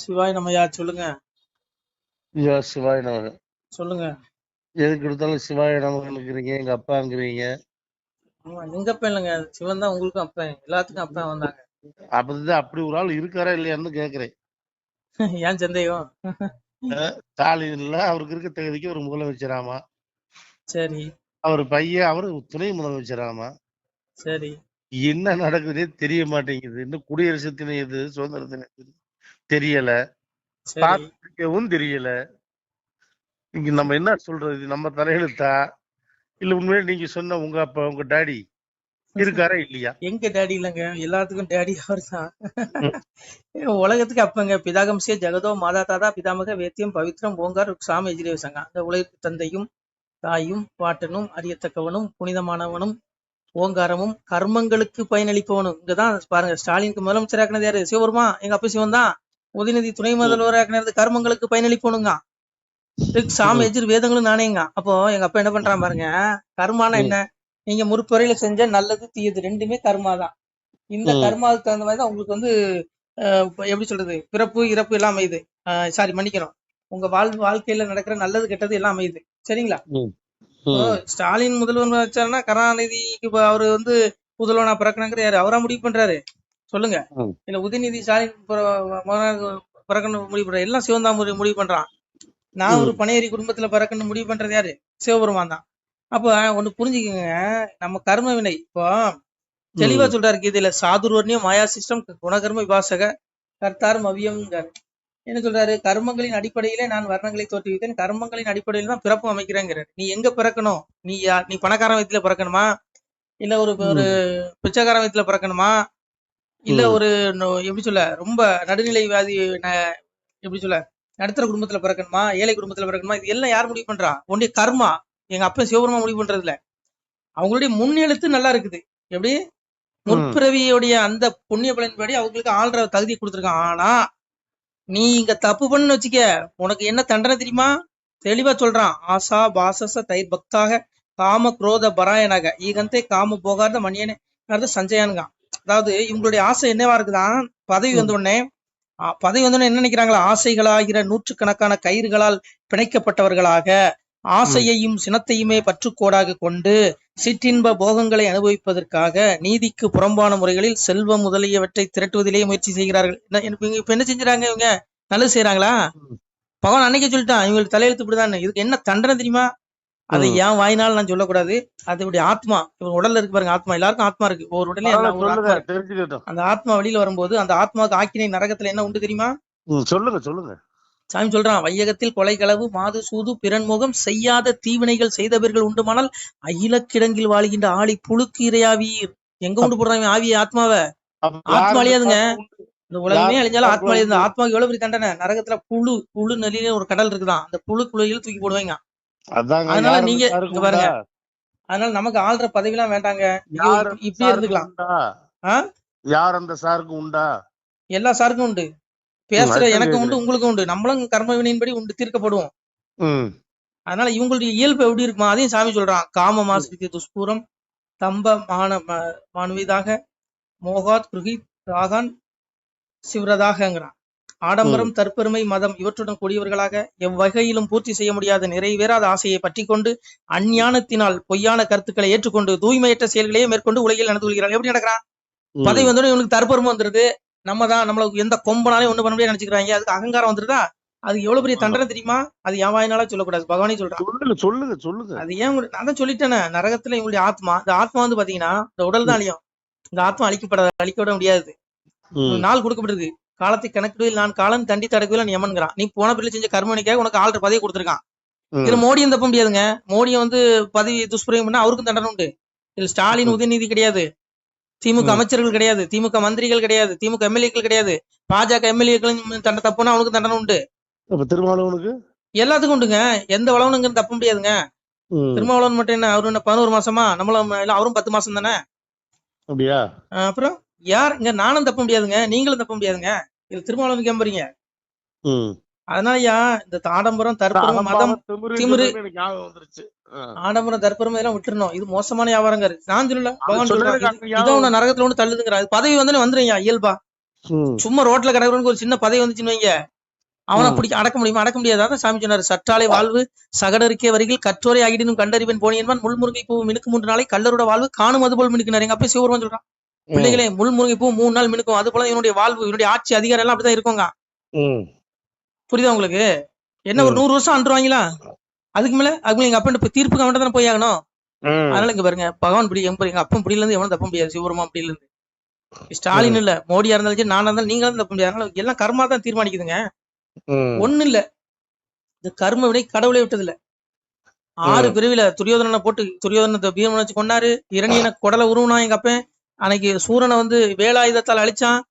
சிவாய் நம்மையா சொல்லுங்க. ஐயா சிவாய நமக. சொல்லுங்க. எதுக்கு எடுத்தாலும் சிவாய நமகங்கிறீங்க, எங்க அப்பாங்கிறீங்க. ஆமா, எங்க அப்பன் இல்லைங்க, சிவன் தான் உங்களுக்கும் அப்பன், எல்லாத்துக்கும் அப்பன் வந்தாங்க. அப்படிதான் அப்படி ஒரு ஆள் இருக்காரா இல்லையான்னு கேக்குறேன். ஏன் சந்தேகம்? ஸ்டாலின் இல்ல, அவருக்கு இருக்க தகுதிக்கு ஒரு முதலமைச்சராமா. சரி அவர் பையன் அவரு துணை முதலமைச்சராமா. சரி என்ன நடக்குதுன்னே தெரிய மாட்டேங்குது. இன்னும் குடியரசு தினம் எது, சுதந்திர தினம் எது தெரியல, சரி. பார்க்கவும் தெரியல. இங்க நம்ம என்ன சொல்றது? நம்ம தலையெழுத்தா இல்ல உண்மையிலே நீங்க சொன்ன உங்க அப்பா உங்க டாடி இருக்காரா இல்லையா? எங்க டேடி இல்லைங்க, எல்லாத்துக்கும் டேடி அவர் தான். ம், உலகத்துக்கு அப்பங்க. பிதாகம்சே ஜெகதோ மாதா தாதா பிதாமக வேத்தியம் பவித்ரம் ஓங்கார் சாம எஜிரேசங்க. அந்த உலகத்துக்கு தந்தையும் தாயும் பாட்டனும் அறியத்தக்கவனும் புனிதமானவனும் ஓங்காரமும் கர்மங்களுக்கு பயனளிப்பவனும். இங்கதான் பாருங்க, ஸ்டாலினுக்கு முதலமைச்சர் ஆக்கினது யாரு? சிவபெருமா. எங்க அப்பா சிவன் தான். உதயநிதி துணை முதல்வர் ஆக்கினது கர்மங்களுக்கு பயனளிப்பவனுங்க. சாம எஜிர் வேதங்களும் நானேங்க. அப்போ எங்க அப்பா என்ன பண்றான் பாருங்க, கர்மானா என்ன? நீங்க முற்புறையில செஞ்ச நல்லது தீயது ரெண்டுமே கர்மா தான். இந்த கர்மாவுக்கு தகுந்த மாதிரி தான் உங்களுக்கு வந்து எப்படி சொல்றது, பிறப்பு இறப்பு எல்லாம் அமையுது. சாரி, மன்னிக்கணும், உங்க வாழ்க்கையில நடக்கிற நல்லது கெட்டது எல்லாம் அமையுது. சரிங்களா? ஸ்டாலின் முதல்வர் வச்சாருன்னா கருணாநிதிக்கு அவரு வந்து முதல்வனா பிறக்கணுங்கிற யாரு அவரா முடிவு பண்றாரு? சொல்லுங்க. இல்ல உதயநிதி ஸ்டாலின் பிறக்கணும் முடிவு பண்றாரு? எல்லாம் சிவன் தான் முடிவு பண்றான். நான் ஒரு பனையேறி குடும்பத்துல பிறக்கணும் முடிவு பண்றது யாரு? சிவபெருமான் தான். அப்ப ஒண்ணு புரிஞ்சுக்கோங்க, நம்ம கர்ம வினை இப்போ தெளிவா சொல்றாரு கீதையில, சாதுர்வர்ணியம் மாயா சிஸ்டம் குணகர்ம விபாசக கர்த்தாரும் அவியம்ங்காரு. என்ன சொல்றாரு? கர்மங்களின் அடிப்படையிலே நான் வர்ணங்களை தோற்றுவித்தேன், கர்மங்களின் அடிப்படையில தான் பிறப்பு அமைக்கிறேங்கிறாரு. நீ எங்க பிறக்கணும்? நீ பணக்காரன் வயத்துல பிறக்கணுமா, இல்ல ஒரு பிச்சைக்காரன் வயத்துல பிறக்கணுமா, இல்ல ஒரு எப்படி சொல்ல ரொம்ப நடுநிலை வியாதி எப்படி சொல்ல நடுத்தர குடும்பத்துல பிறக்கணுமா, ஏழை குடும்பத்துல பிறக்கணுமா, இது எல்லாம் யார் முடிவு பண்றா? ஒன்றிய கர்மா. எங்க அப்பா சிவபெருமா முடிவு பண்றது இல்ல. அவங்களுடைய முன்னெழுத்து நல்லா இருக்குது. எப்படி முற்பிறவியுடைய அந்த புண்ணிய பலன்படி அவங்களுக்கு ஆள்ற தகுதி கொடுத்துருக்கான். ஆனா நீ இங்க தப்பு பண்ணு வச்சுக்க, உனக்கு என்ன தண்டனை தெரியுமா? தெளிவா சொல்றான். ஆசா பாசச தைர் பக்தாக காம குரோத பராயனாக ஈகந்தே காம போகாத மணியனே சஞ்சயானுங்க. அதாவது இவங்களுடைய ஆசை என்னவா இருக்குதான், பதவி வந்த உடனே என்ன நினைக்கிறாங்களா? ஆசைகளாகிற நூற்றுக்கணக்கான கயிறுகளால் பிணைக்கப்பட்டவர்களாக ஆசையையும் சினத்தையுமே பற்றுக்கோடாக கொண்டு சிற்றின்ப போகங்களை அனுபவிப்பதற்காக நீதிக்கு புறம்பான முறைகளில் செல்வம் முதலியவற்றை திரட்டுவதிலேயே முயற்சி செய்கிறார்கள். இப்ப என்ன செஞ்சுறாங்க? இவங்க நல்லது செய்யறாங்களா? பகவான் அன்னைக்கே சொல்லிட்டான், இவங்களுக்கு தலையெழுத்து இப்படிதான். இதுக்கு என்ன தண்டனை தெரியுமா? அதை ஏன் வாயினால் நான் சொல்லக்கூடாது. அதோடைய ஆத்மா, இவங்க உடல்ல இருக்கு பாருங்க, ஆத்மா. எல்லாருக்கும் ஆத்மா இருக்கு, ஒரு உடனே அந்த ஆத்மா வெளியில வரும்போது அந்த ஆத்மாவுக்கு ஆக்கினை நரகத்துல என்ன உண்டு தெரியுமா? சொல்லுங்க சொல்லுங்க. சாமி சொல்றான், வையகத்தில் கொலை களவு மாது சூது பிறன்முகம் செய்யாத தீவினைகள் செய்தவர்கள் உண்டுமானால் அகில கிடங்கில் வாழ்கின்ற ஆளி புழுக்கு இரையாவீர். எங்க உண்டு போடுறாங்க ஆவிய ஆத்மாவை? ஆத்மா அழியாதுங்க. இந்த உலகமே அழிஞ்சாலும் ஆத்மா அழியாது. ஆத்மாவுக்கு எவ்வளவு பெரிய தண்டனை? நரகத்துல புழு நெல்லில ஒரு கடல் இருக்குதான், அந்த புழுக்குள்ள தூக்கி போடுவாங்க. அதனால நீங்க இங்க பாருங்க, அதனால நமக்கு ஆள்ற பதவி எல்லாம் வேண்டாங்க, இப்படியே இருந்துக்கலாம். யார் அந்த சாருக்கு உண்டா? எல்லா சாருக்கும் உண்டு. பேசுற எனக்கு உண்டு, உங்களுக்கும் உண்டு. நம்மளும் கர்ம வினையின்படி உண்டு தீர்க்கப்படுவோம். அதனால இவங்களுடைய இயல்பு எப்படி இருக்குமா அதையும் சாமி சொல்றான். காம மாசிரிக்கு துஷ்பூரம் தம்ப மானவிதாக மோகாத் குருகித் ராகான் சிவரதாகங்கிறான். ஆடம்பரம் தற்பெருமை மதம் இவற்றுடன் கூடியவர்களாக எவ்வகையிலும் பூர்த்தி செய்ய முடியாத நிறைவேறாத ஆசையை பற்றி கொண்டு அஞ்ஞானத்தினால் பொய்யான கருத்துக்களை ஏற்றுக்கொண்டு தூய்மையற்ற செயல்களையே மேற்கொண்டு உலகில் நடந்து கொள்கிறான். எப்படி நடக்கிறான்? பதவி வந்தோட இவனுக்கு தற்பெருமை வந்துருது, நம்ம தான் நம்மளுக்கு எந்த கொம்பனாலே ஒண்ணு பண்ண முடியாது நினைச்சுக்கிறாங்க. அதுக்கு அகங்காரம் வந்துருதா? அது எவ்வளவு பெரிய தண்டனை தெரியுமா? அது என் வாயினால சொல்லக்கூடாது, பகவானே சொல்றான். சொல்லுங்க. அது ஏன் நான் தான் சொல்லிட்டேனே, நரகத்துல இவங்களுடைய ஆத்மா, இந்த ஆத்மா வந்து பாத்தீங்கன்னா இந்த உடல் தான் அழியும். இந்த ஆத்மா அழிக்கப்பட முடியாது. நாள் கொடுக்கப்பட்டிருக்கு. காலத்தை கணக்கிடுவில் நான் காலம் தண்டி தடக்குவில் யமன்கிறான். நீ போன பிள்ளை செஞ்ச கர்மனிக்காக உனக்கு ஆள்ற பதவி கொடுத்துருக்கான். இதுல மோடியும் தப்ப முடியாதுங்க. மோடியை வந்து பதவி துஷ்பிரயோகம் பண்ணா அவருக்கும் தண்டனை உண்டு. இதுல ஸ்டாலின் உதயநிதி கிடையாது, திமுக அமைச்சர்கள் கிடையாது, திமுக மந்திரிகள் கிடையாது, திமுக எம்எல்ஏக்கள் கிடையாது, பாஜக எம்எல்ஏக்களும் தப்புனா அவனுக்கு தண்டனை உண்டு. திருமாவளவனுக்கு எல்லாத்துக்கும் உண்டுங்க. எந்த வளவனுங்க தப்ப முடியாதுங்க. திருமாவளவன் மட்டும் என்ன, அவரு என்ன 11 மாசமா? நம்மளும் அவரும் 10 மாசம் தானே. அப்படியா? அப்புறம் யார் இங்க? நானும் தப்ப முடியாதுங்க, நீங்களும் தப்ப முடியாதுங்க. இது திருமாவளவனுக்கு ஏம்பறீங்க. அதனாலயா இந்த ஆடம்பரம் தற்பெருமை மதம் திமிரு, ஆடம்பரம் தற்பெருமை எல்லாம் விட்டுறணும். இது மோசமான வியாபாரங்க. நான் சொல்லல, பகவான் சொல்றான். இதை உன்ன நரகத்துல ஒண்ணு தள்ளுதுங்கிற. பதவி வந்துருங்க இயல்பா. சும்மா ரோட்ல கிடக்குறவனுக்கு ஒரு சின்ன பதவி வந்துச்சுன்னு வைங்க, அவனை பிடிக்க அடக்க முடியுமா? அடக்க முடியாது. அதான் சாமி சொன்னாரு, சற்றாலே வாழ்வு சகடருக்கே வரிகள் கற்றோரை ஆகிடினும் கண்டறிவன் போனியன்பான் முள்முருங்கை பூ மினுக்கு 3 நாளை கல்லரோட வாழ்வு காணும் அது போல் மினுக்குனாரு. எங்க அப்பா சிவபெருமான் சொல்றான், பிள்ளைகளே முள்முருங்கை பூ 3 நாள் மினுக்கும், அது போல இவனுடைய வாழ்வு, இவனுடைய ஆட்சி அதிகாரம் எல்லாம் அப்படிதான் இருக்குங்க. புரியுதா உங்களுக்கு? என்ன ஒரு 100 வருஷம் அன்றுவாங்களா? அதுக்கு மேல எங்க அப்பா தீர்ப்புக்கு அவன் தானே போய் ஆகணும். அதனால இங்க பாருங்க, பகவான் பிடி எங்க அப்பன் பிடில இருந்து எவனும் தப்ப முடியாது. சிவபெருமான் பிடில இருந்து ஸ்டாலின் இல்ல, மோடியா இருந்தாலும் சரி, நானா இருந்தாலும் நீங்களும் தப்ப முடியாது. அதனால எல்லாம் கர்மா தான் தீர்மானிக்குதுங்க. ஒண்ணு இல்ல, இந்த கர்ம வினை கடவுளை விட்டது இல்ல. 6 பிரிவில துரியோதனனை போட்டு துரியோதனத்தை பீமனை வச்சு கொண்டாரு. இரணியனை குடலை உருவனா எங்க அப்பன். அன்னைக்கு சூரனை வந்து வேலாயுதத்தால் அழிச்சான்.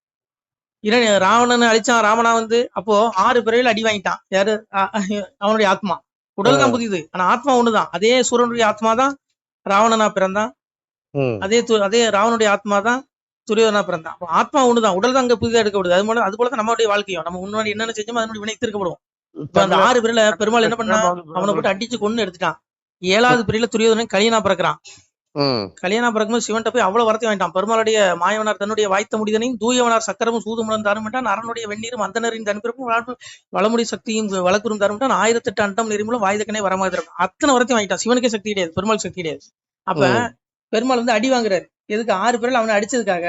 ராவணனை அழிச்சான் ராமனா வந்து. அப்போ 6 பிறவில அடி வாங்கிட்டான். யாரு? அவனுடைய ஆத்மா. உடல் தான் புதியுது, ஆனா ஆத்மா ஒண்ணுதான். அதே சூரனுடைய ஆத்மா தான் ராவணனா பிறந்தான். அதே ராவனுடைய ஆத்மா தான் துரியோதனா பிறந்தான். அப்போ ஆத்மா ஒண்ணுதான், உடல் தான் அங்க புதிதா எடுக்கப்படுது. அது போலதான் நம்மளுடைய வாழ்க்கையும் நம்ம முன்னாடி என்னென்ன செஞ்சோமோ அதனுடைய வினை தீர்க்கப்படுவோம். இப்ப அந்த 6 பிரிவுல பெருமாள் என்ன பண்ணா, அவனை போட்டு அடிச்சு கொண்டு எடுத்துட்டான். 7வது பிரிவுல துரியோதனன் கலியனா பிறக்கிறான். கல்யாணம் பிறக்கும்போது சிவன்ட்ட போய் அவ்வளவு வரத்தை வாங்கிட்டான். பெருமாளுடைய மாயவனார் தன்னுடைய வாய்த்த முடிதனையும் தூயவனார் சக்கரமும் சூதுமுடன் தருமிட்டான். அரணுடைய வெந்நீரும் அந்தனரின் தன்பிறப்பும் வளமுடி சக்தியும் வளக்குறும் தருமிட்டான். 1008 அண்டம் நெறிமுலம் வாய்தக்கனே வரமாக இருக்கும். அத்தனை வரத்தையும் வாங்கிட்டான். சிவனுக்கே சக்தி கிடையாது, பெருமாள் சக்தி கிடையாது. அப்ப பெருமாள் வந்து அடி வாங்குறாரு. எதுக்கு? 6 பேர்ல அவனை அடிச்சதுக்காக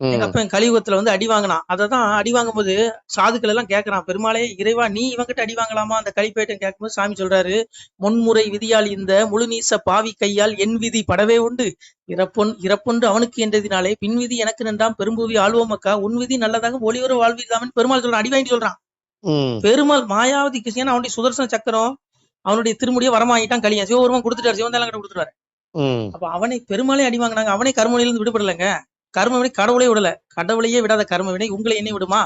எங்க அப்ப கலியுகத்துல வந்து அடி வாங்கினான். அததான் அடி வாங்கும் போது சாதுக்கள் எல்லாம் கேட்கறான், பெருமாளே இறைவா நீ இவங்கிட்ட அடி வாங்கலாமா அந்த கலிப்பேட்டை கேட்கும்போது சாமி சொல்றாரு, முன்முறை விதியால் இந்த முழுநீச பாவி கையால் என் விதி படவே உண்டு, இறப்பொன்று அவனுக்கு என்றதினாலே பின் விதி எனக்கு நின்றாம் பெரும்பூவி ஆழ்வோமக்கா உன் விதி நல்லதாக ஒளிவர வாழ்விதாமன் பெருமாள் சொல்றான். அடி வாங்கிட்டு சொல்றான். பெருமாள் மாயாவதி கிருஷ்ணன் அவனுடைய சுதர்சன சக்கரம் அவனுடைய திருமுடியை வரமாகிட்டான். கலியன் சிவபெருமான் கொடுத்துட்டாரு, சிவந்தாலும் கிட்ட கொடுத்துட்டாரு. அப்ப அவனை பெருமாளே அடி வாங்கினாங்க. அவனே கர்மவினையிலிருந்து விடுபடலைங்க. கர்மவினை கடவுளே விடல, கடவுளையே விடாத கர்மவினை உங்களை என்னை விடுமா?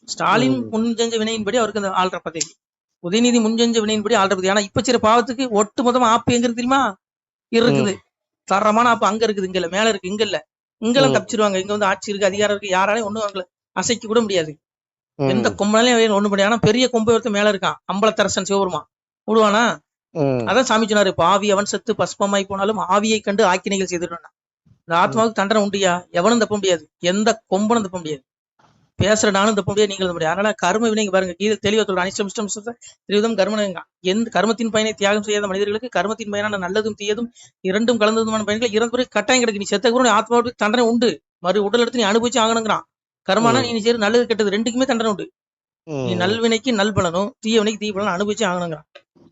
ஸ்டாலின் முன்செஞ்ச வினையின்படி அவருக்கு அந்த ஆள்ற பதவி, உதயநிதி முன்செஞ்ச வினையின்படி ஆள்ற பதவி. ஆனா இப்ப சில பாவத்துக்கு ஒட்டு மொத்தமா ஆப்பு எங்க இருக்கு தெரியுமா? இருக்குது தரமான ஆப்பு அங்க இருக்குது, இங்க இல்ல, மேல இருக்கு, இங்க இல்ல. இங்கெல்லாம் தப்பிச்சிருவாங்க. இங்க வந்து ஆட்சி இருக்கு, அதிகாரம் இருக்கு, யாராலையும் ஒண்ணும் அவங்களை அசைக்க கூட முடியாது. எந்த கொம்பனாலையும் ஒண்ணு முடியாது. ஆனா பெரிய கொம்பை ஒருத்த மேல இருக்கான், அம்பலத்தரசன் சிவபெருமான், விடுவானா? அதான் சாமி சொன்னாரு, பாவி அவன் செத்து பஸ்பமாய் போனாலும் ஆவியை கண்டு ஆக்கினைகள் செய்துடுவான். இந்த ஆத்மாவுக்கு தண்டனை உண்டியா? எவனும் தப்ப முடியாது, எந்த கொம்பனும் தப்ப முடியாது, பேசுற நானும் தப்ப முடியாது, நீங்களும் தப்ப முடியாது. அதனால கர்ம வினைங்க பாருங்க, கீழே தெளிவா சொல்ற, அனிஷ்டம் திரிவிதம் கர்மனங்க. எந்த கர்மத்தின் பயனை தியாகம் செய்யாத மனிதர்களுக்கு கர்மத்தின் பயனான நல்லதும் தீயதும் இரண்டும் கலந்ததுமான பயன்கள் இறந்த பிறகு கட்டாயம் கிடைக்கு. நீ செத்த கூட ஆத்மாவுக்கு தண்டனை உண்டு, மறு உடல் எடுத்து நீ அனுபவிச்சு ஆகணுங்கிறான். கர்மானா நீ சரி நல்லது கெட்டது ரெண்டுக்குமே தண்டனை உண்டு. நீ நல்வினைக்கு நல்பலனும் தீயவினைக்கு தீய பலனும் அனுபவிச்சு ஆகணுங்கிறான்.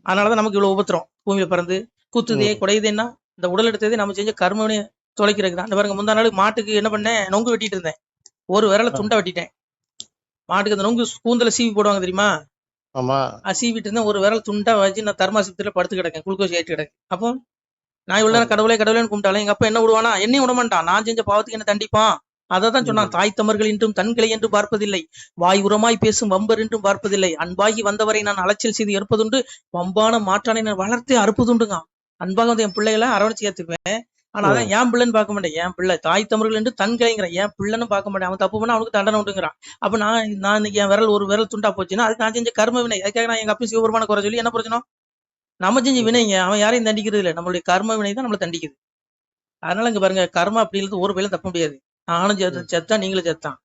அதனாலதான் நமக்கு இவ்வளவு உபத்திரம். பூமியில பிறந்து குத்துதே குடையுதேன்னா இந்த உடல் எடுத்ததே நம்ம செஞ்ச கர்மவினை தொலைக்கிறதுக்கு தான். பாருங்க, முந்தா நாள் மாட்டுக்கு என்ன பண்ணேன், நொங்கு வெட்டிட்டு இருந்தேன். ஒரு விரல துண்டை வெட்டிட்டேன். மாட்டுக்கு அந்த நொங்கு கூந்தல சீவி போடுவாங்க தெரியுமா? சீவிட்டு இருந்தேன். ஒரு விரல் துண்டா வச்சு நான் தர்மாசத்துல படுத்து கிடக்கேன், குளுக்கோஸ் ஏற்றி கிடக்கு. அப்போ நான் இவ்வளவு நேரம் கடவுளே கடவுளேன்னு கும்பிட்டாலும் எங்க அப்பா என்ன விடுவானா? என்னையும் விடமாட்டான். நான் செஞ்ச பாவத்துக்கு என்ன தண்டிப்பான். அதான் சொன்னான், தாய் தமர்கள் என்றும் தன்கிளை என்று பார்ப்பதில்லை, வாய் உரமாய் பேசும் வம்பர் என்றும் பார்ப்பதில்லை, அன்பாகி வந்தவரை நான் அலைச்சல் செய்து ஏற்பதுண்டு, வம்பான மாற்றானை நான் வளர்த்தே அறுப்பதுண்டுங்க. அன்பாக வந்து என் பிள்ளைகளை அரவணைச்சு ஏத்துக்குவேன். ஆனா அதான் என் பிள்ளைன்னு பார்க்க மாட்டேன். என் பிள்ளை தாய் தமிழர்கள் என்று தன்கிளைங்கிறான், என் பிள்ளைன்னு பார்க்க மாட்டேன். அவன் தப்பு பண்ணா அவனுக்கு தண்டனை உண்டுங்கிறான். அப்ப நான் இன்னைக்கு என் விரல் ஒரு விரல் துண்டா போச்சுன்னா அதுக்கு நான் செஞ்ச கர்ம வினை. அதுக்காக நான் எங்க அப்பயும் சிவபெருமான குறை சொல்லி என்ன பிரச்சனை? நம்ம செஞ்ச வினைங்க, அவன் யாரையும் தண்டிக்கிறது இல்லை, நம்மளுடைய கர்ம வினை தான் நம்மளை தண்டிக்குது. அதனால இங்க பாருங்க, கர்மா அப்படிங்கிறது ஒரு பயிலும் தப்ப முடியாது. நானும் செத்தான், நீங்களும் செத்தான்.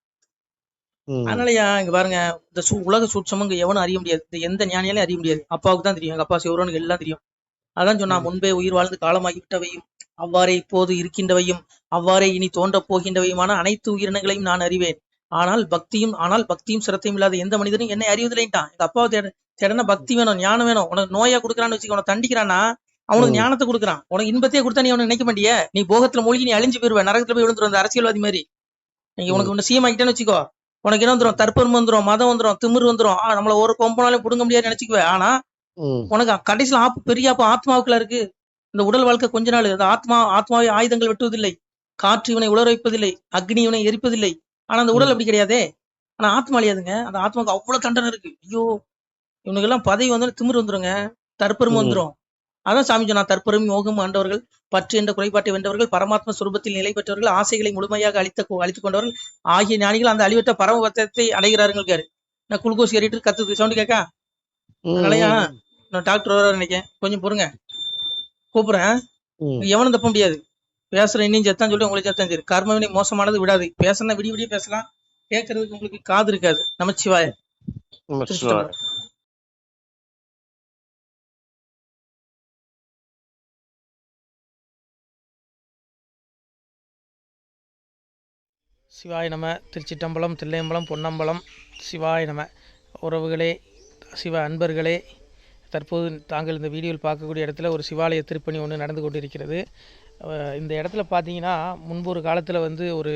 அதனாலயா இங்க பாருங்க, இந்த உலக சூட்சமும் இங்க எவனும் அறிய முடியாது, இந்த எந்த ஞானியாலையும் அறிய முடியாது. அப்பாவுக்கு தான் தெரியும், எங்க அப்பா சிவபெருமானுக்கு எல்லாம் தெரியும். அதான் சொன்னா, முன்பே உயிர் வாழ்ந்து காலமாகிவிட்டவையும் அவ்வாறே இப்போது இருக்கின்றவையும் அவ்வாறே இனி தோன்றப் போகின்றவையுமான அனைத்து உயிரினங்களையும் நான் அறிவேன். ஆனால் பக்தியும் சிரத்தையும் இல்லாத எந்த மனிதனும் என்னை அறிவதில்லைன்ட்டான். எங்க அப்பாவை தேடனா பக்தி வேணும், ஞானம் வேணும். உனக்கு நோயா கொடுக்குறான்னு வச்சுக்க, உனக்கு தண்டிக்கிறானா அவனுக்கு ஞானத்தை கொடுக்குறான். உனக்கு இன்பத்தையே கொடுத்தா நீ அவனை நினைக்க மாட்டிய, நீ போகத்துல மூழ்கி நீ அழிஞ்சு போயிருவேன், நரகத்துல போய் விழுந்துரும். அந்த அரசியல்வாதி மாதிரி நீங்க உனக்கு ஒண்ணு சீமாக்கிட்டேன்னு வச்சுக்கோ, உனக்கு என்ன வந்துடும்? தற்பெருமை வந்துடும், மதம் வந்துடும், திமிர் வந்துடும். நம்மள ஒரு கொம்பனாலையும் புடுங்க முடியாது நினைச்சுக்குவேன். ஆனா உனக்கு கடைசியில பெரிய ஆத்மாவுக்குள்ள இருக்கு. இந்த உடல் வாழ்க்கை கொஞ்ச நாள், அந்த ஆத்மாவை ஆயுதங்கள் வெட்டுவதில்லை, காற்று இவனை உலர வைப்பதில்லை, அக்னி இவனை எரிப்பதில்லை. ஆனா அந்த உடல் அப்படி கிடையாதே. ஆனா ஆத்மா அழியாதுங்க, அந்த ஆத்மாவுக்கு அவ்வளவு தண்டனை இருக்கு. ஐயோ, இவனுக்கு எல்லாம் பதவி வந்து திமிர் வந்துருங்க, தற்பெருமை வந்துடும். அதான் சாமி சொன்னா, தற்பெருமை யோகம் ஆண்டவர்கள், பற்று என்ற குறைபாட்டை வென்றவர்கள், பரமாத்ம சுரூபத்தில் நிலை பெற்றவர்கள், ஆசைகளை முழுமையாக அழித்துக் கொண்டவர்கள் ஆகிய ஞானிகள் அந்த அழிவற்ற பரமபத்தத்தை அடைகிறார்கள். நான் குளுக்கோஸ் ஏறிட்டு கத்துது சவுண்ட் கேட்கா. அதனாலயா நான் டாக்டர் வர நினைக்கேன், கொஞ்சம் பொறுங்க, கூப்பிடுறேன். எவனும் தப்ப முடியாது. பேசுற இன்னும் செத்தான் சொல்லி உங்களுக்கு செத்தான் சரி. கர்மவினை மோசமானது விடாது. பேசுனா விடிய பேசலாம், கேட்கறதுக்கு உங்களுக்கு காது இருக்காது. நமச்சிவாய. திருச்சிட்டம்பலம். சிவாய நம. திருச்சிட்டம்பலம், தில்லையம்பலம், பொன்னம்பலம். சிவாய நம. உறவுகளே, சிவ அன்பர்களே, தற்போது தாங்கள் இந்த வீடியோவில் பார்க்கக்கூடிய இடத்துல ஒரு சிவாலய திருப்பணி ஒன்று நடந்து கொண்டிருக்கிறது. இந்த இடத்துல பார்த்தீங்கன்னா முன்பு ஒரு காலத்தில் ஒரு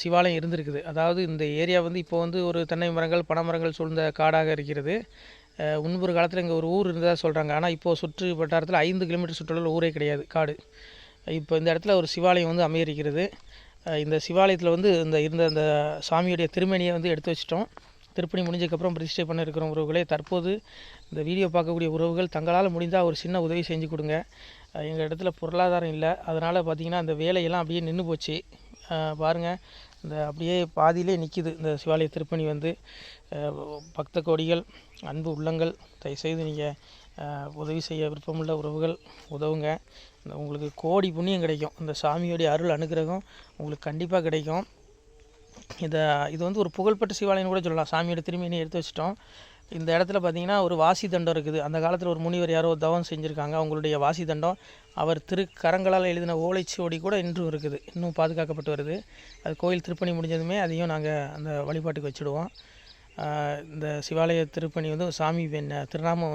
சிவாலயம் இருந்திருக்குது. அதாவது இந்த ஏரியா இப்போ ஒரு தென்னை மரங்கள், பனை மரங்கள் சூழ்ந்த காடாக இருக்கிறது. முன்பு ஒரு காலத்தில் இங்கே ஒரு ஊர் இருந்ததாக சொல்கிறாங்க. ஆனால் இப்போது சுற்று வட்டாரத்தில் 5 கிலோமீட்டர் சுற்றுலாவில் ஊரே கிடையாது, காடு. இப்போ இந்த இடத்துல ஒரு சிவாலயம் அமைய இருக்கிறது. இந்த சிவாலயத்தில் இருந்த அந்த சாமியுடைய திருமேனியை எடுத்து வச்சிட்டோம். திருப்பணி முடிஞ்சதுக்கப்புறம் பிரதிஷ்டை பண்ண இருக்கிற உறவுகளே, தற்போது இந்த வீடியோ பார்க்கக்கூடிய உறவுகள் தங்களால் முடிந்தால் ஒரு சின்ன உதவி செஞ்சு கொடுங்க. எங்கள் இடத்துல பொருளாதாரம் இல்லை, அதனால் பார்த்திங்கன்னா அந்த வேலையெல்லாம் அப்படியே நின்று போச்சு. பாருங்கள், இந்த அப்படியே பாதியிலே நிற்கிது இந்த சிவாலய திருப்பணி. பக்த கோடிகள், அன்பு உள்ளங்கள், தயவுசெய்து நீங்கள் உதவி செய்ய விருப்பமுள்ள உறவுகள் உதவுங்க. உங்களுக்கு கோடி புண்ணியம் கிடைக்கும். இந்த சாமியோடைய அருள் அனுகிரகம் உங்களுக்கு கண்டிப்பாக கிடைக்கும். இது ஒரு புகழ்பெற்ற சிவாலயம் கூட சொல்லலாம். சாமியோட திருமேனியை எடுத்து வச்சிட்டோம். இந்த இடத்துல பார்த்திங்கன்னா ஒரு வாசி தண்டம் இருக்குது. அந்த காலத்தில் ஒரு முனிவர் யாரோ தவம் செஞ்சுருக்காங்க. அவங்களுடைய வாசி தண்டம் அவர் திருக்கரங்களால் எழுதின ஓலைச்சுவடி கூட இன்றும் இருக்குது, இன்னும் பாதுகாக்கப்பட்டு வருது. அது கோயில் திருப்பணி முடிஞ்சதுமே அதையும் நாங்கள் அந்த வழிபாட்டுக்கு வச்சுடுவோம். இந்த சிவாலய திருப்பணி சாமி திருநாமம்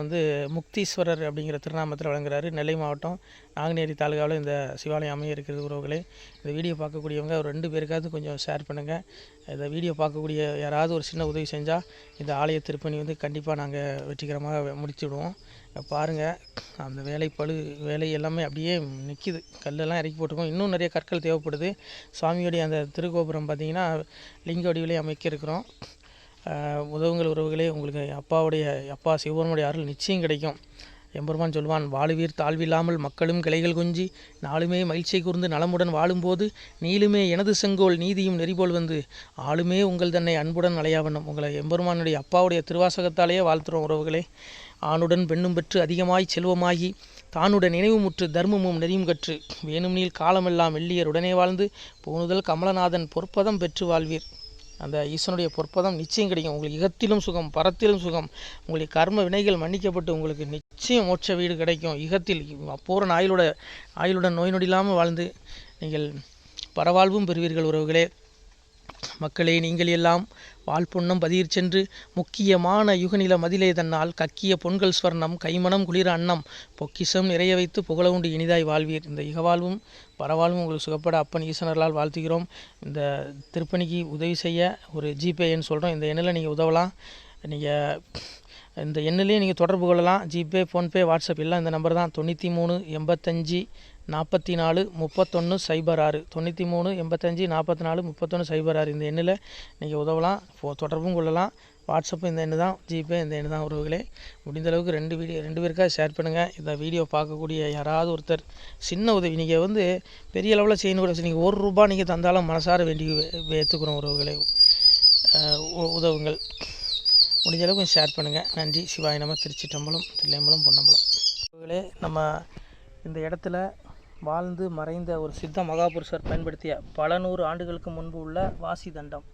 முக்தீஸ்வரர் அப்படிங்கிற திருநாமத்தில் வழங்குறாரு. நெல்லை மாவட்டம் நாங்குநேரி தாலுகாவில் இந்த சிவாலயம் அமைய இருக்கிறது. உறவுகளே, இந்த வீடியோ பார்க்கக்கூடியவங்க ஒரு 2 பேருக்காவது கொஞ்சம் ஷேர் பண்ணுங்கள். இந்த வீடியோ பார்க்கக்கூடிய யாராவது ஒரு சின்ன உதவி செஞ்சால் இந்த ஆலய திருப்பணி கண்டிப்பாக நாங்கள் வெற்றிகரமாக முடிச்சுடுவோம். பாருங்கள், அந்த வேலை எல்லாமே அப்படியே நிற்கிது. கல்லெல்லாம் இறக்கி போட்டிருக்கோம். இன்னும் நிறைய கற்கள் தேவைப்படுது. சுவாமியோடைய அந்த திருக்கோபுரம் பார்த்திங்கன்னா லிங்க வடிவிலே அமைக்க இருக்கிறோம். உதவுங்கள் உறவுகளே. உங்களுக்கு அப்பா சிவபெருமானுடைய அருள் நிச்சயம் கிடைக்கும். எம்பெருமான் சொல்வான், வாழுவீர் தாழ்வில்லாமல் மக்களும் கிளைகள் கொஞ்சி நாளுமே மகிழ்ச்சியை கூர்ந்து நலமுடன் வாழும்போது நீளுமே எனது செங்கோல் நீதியும் நெறிபோல் ஆளுமே உங்கள் தன்னை அன்புடன் அலையாவண்ணம். உங்களை எம்பெருமானுடைய அப்பாவுடைய திருவாசகத்தாலேயே வாழ்த்துறோம் உறவுகளே. ஆணுடன் பெண்ணும் பெற்று அதிகமாய் செல்வமாகி தானுடன் நினைவுமுற்று தர்மமும் நெறியும் கற்று வேணும்னில் காலமெல்லாம் வெள்ளியர் உடனே வாழ்ந்து போனுதல் கமலநாதன் பொற்பதம் பெற்று வாழ்வீர். அந்த ஈசனுடைய பொற்பதம் நிச்சயம் கிடைக்கும். உங்களுக்கு இகத்திலும் சுகம், பரத்திலும் சுகம். உங்களுக்கு கர்ம வினைகள் மன்னிக்கப்பட்டு உங்களுக்கு நிச்சயம் மோட்ச வீடு கிடைக்கும். இகத்தில் பூரண ஆயுளுடன் நோய் நொடி இல்லாமல் வாழ்ந்து நீங்கள் பரவாழ்வும் பெறுவீர்கள். உறவுகளே, மக்களே, நீங்கள் எல்லாம் வாழ்பொன்னம் பதியிற் சென்று முக்கியமான யுகநில மதிலே தன்னால் கக்கிய பொன்கள் ஸ்வர்ணம் கைமணம் குளிர அன்னம் பொக்கிஷம் நிறைய வைத்து புகழ உண்டு இனிதாய் வாழ்வீர். இந்த இகவாழ்வும் பரவாழ்வும் உங்களுக்கு சுகப்பட அப்பன் ஈசனர்களால் வாழ்த்துகிறோம். இந்த திருப்பணிக்கு உதவி செய்ய ஒரு ஜிபே எண் சொல்கிறோம். இந்த எண்ணில் நீங்கள் உதவலாம். நீங்கள் இந்த எண்ணிலேயே நீங்கள் தொடர்பு கொள்ளலாம். ஜிபே, ஃபோன்பே, வாட்ஸ்அப் எல்லாம் இந்த நம்பர் தான். 93 85 44 31 06. 93 85 44 31 06. இந்த எண்ணில் நீங்கள் உதவலாம், தொடர்பும் கொள்ளலாம். வாட்ஸ்அப்பு இந்த எண்ணு தான், ஜிபே இந்த எண்ணு தான். உறவுகளே, முடிந்தளவுக்கு 2 பேருக்காக ஷேர் பண்ணுங்கள். இந்த வீடியோ பார்க்கக்கூடிய யாராவது ஒருத்தர் சின்ன உதவி, நீங்கள் பெரிய அளவில் செய்யணும் கூட, நீங்கள் ₹1 நீங்கள் தந்தாலும் மனசார வேண்டி ஏற்றுக்கிறோம். உறவுகளே, உதவுங்கள். முடிஞ்ச அளவுக்கு கொஞ்சம் ஷேர் பண்ணுங்கள். நன்றி. சிவாய நம. திருச்சிட்டம்பலம், தில்லையம்பலம், பொன்னம்பலம். உறவுகளே, நம்ம இந்த இடத்துல வாழ்ந்து மறைந்த ஒரு சித்த மகாபுருஷர் பயன்படுத்திய பல 100 ஆண்டுகளுக்கு முன்பு உள்ள வாசி தண்டம்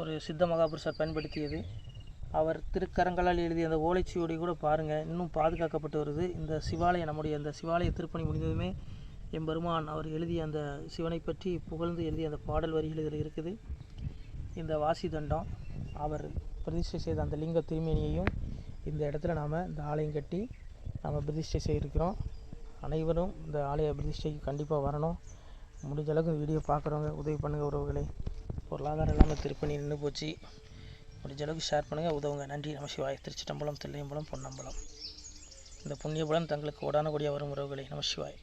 ஒரு சித்த மகாபுருஷர் பயன்படுத்தியது. அவர் திருக்கரங்களால் எழுதிய அந்த ஓலைச்சுவடி கூட பாருங்கள், இன்னும் பாதுகாக்கப்பட்டு வருது. இந்த சிவாலயம், நம்முடைய அந்த சிவாலய திருப்பணி முடிந்ததுமே எம்பெருமான் அவர் எழுதிய அந்த சிவனை பற்றி புகழ்ந்து எழுதிய அந்த பாடல் வரிகள் இதில் இருக்குது. இந்த வாசி தண்டம் அவர் பிரதிஷ்டை செய்த அந்த லிங்க திருமேனியையும் இந்த இடத்துல நாம் இந்த ஆலயம் கட்டி நாம் பிரதிஷ்டை செய்திருக்கிறோம். அனைவரும் இந்த ஆலய பிரதிஷ்டைக்கு கண்டிப்பாக வரணும். முடிஞ்ச அளவுக்கு இந்த வீடியோ பார்க்குறவங்க உதவி பண்ணுங்கள். உறவுகளை, பொருளாதாரம் இல்லாமல் திருப்பணி நின்று போச்சு. முடிஞ்ச அளவுக்கு ஷேர் பண்ணுங்கள், உதவுங்க. நன்றி. நம சிவாய. திருச்சிட்டம்பலம், தில்லையம்பலம், பொன்னம்பலம். இந்த புண்ணிய பலன் தங்களுக்கு கோடான கோடியாக வரும். உறவுகளை, நம சிவாய.